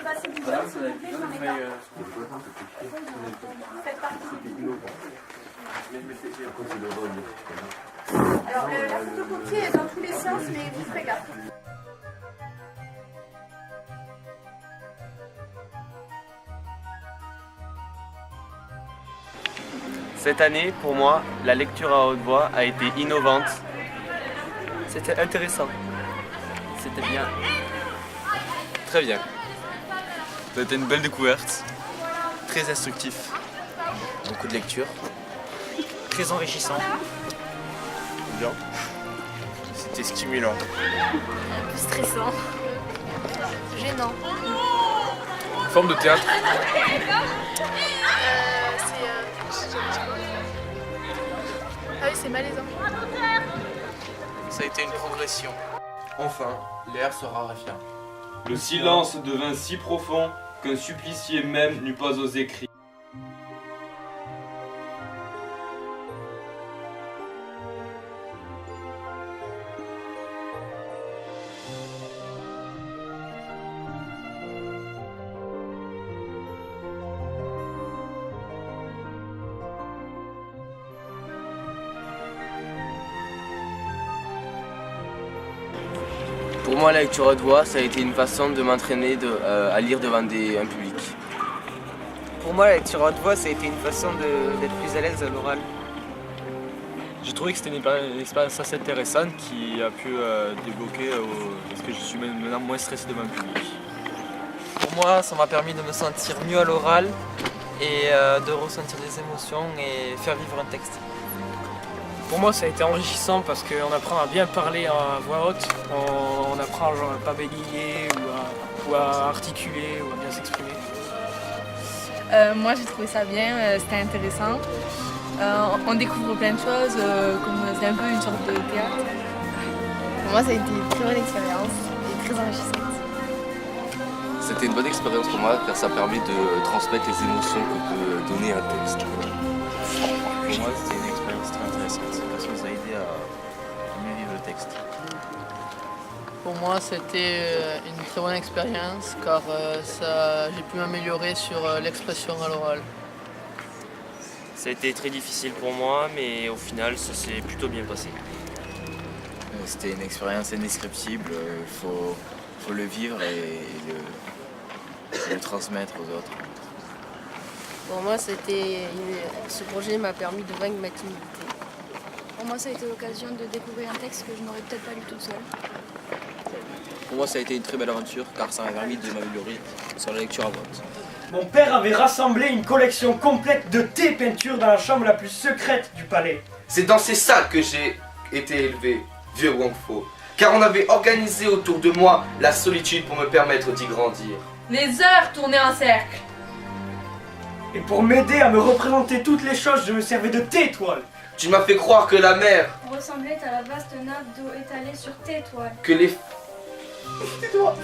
passer du jaune, s'il vous plaît, j'en ai pas. Faites partie. Alors, la photocopie est dans tous les sens, mais vous ferez gaffe. Cette année, pour moi, la lecture à haute voix a été innovante. C'était intéressant. C'était bien. Très bien. C'était une belle découverte. Très instructif. Beaucoup de lecture. Très enrichissant. Bien. C'était stimulant. Un peu stressant. Gênant. Forme de théâtre. Ah oui, c'est malaisant. Ça a été une progression. Enfin, l'air se raréfia. Le silence devint si profond qu'un supplicié même n'eût pas osé crier. Pour moi, la lecture à haute voix, ça a été une façon de m'entraîner à lire devant un public. Pour moi, la lecture à haute voix, ça a été une façon d'être plus à l'aise à l'oral. J'ai trouvé que c'était une expérience assez intéressante qui a pu débloquer parce que je suis maintenant moins stressé devant un public. Pour moi, ça m'a permis de me sentir mieux à l'oral et de ressentir des émotions et faire vivre un texte. Pour moi, ça a été enrichissant parce qu'on apprend à bien parler à voix haute. On apprend genre, à ne pas bégayer ou à articuler ou à bien s'exprimer. Moi, j'ai trouvé ça bien, c'était intéressant. On découvre plein de choses, comme c'est un peu une sorte de théâtre. Pour moi, ça a été une très bonne expérience et très enrichissante. C'était une bonne expérience pour moi car ça permet de transmettre les émotions que peut donner un texte. Pour moi, c'était une expérience très intéressante parce que ça a aidé à mieux vivre le texte. Pour moi, c'était une très bonne expérience car j'ai pu m'améliorer sur l'expression à l'oral. Ça a été très difficile pour moi, mais au final, ça s'est plutôt bien passé. C'était une expérience indescriptible, il faut le vivre et le transmettre aux autres. Pour moi, ce projet m'a permis de vaincre ma timidité. Pour moi, ça a été l'occasion de découvrir un texte que je n'aurais peut-être pas lu toute seule. Pour moi, ça a été une très belle aventure car ça m'a permis de m'améliorer sur la lecture à voix haute. Mon père avait rassemblé une collection complète de thé peintures dans la chambre la plus secrète du palais. C'est dans ces salles que j'ai été élevé, vieux Wang Fo, car on avait organisé autour de moi la solitude pour me permettre d'y grandir. Les heures tournaient en cercle. Et pour m'aider à me représenter toutes les choses, je me servais de thé étoile. Tu m'as fait croire que la mer, Ressemblait à la vaste nappe d'eau étalée sur tes étoiles. que les... Tais-toi.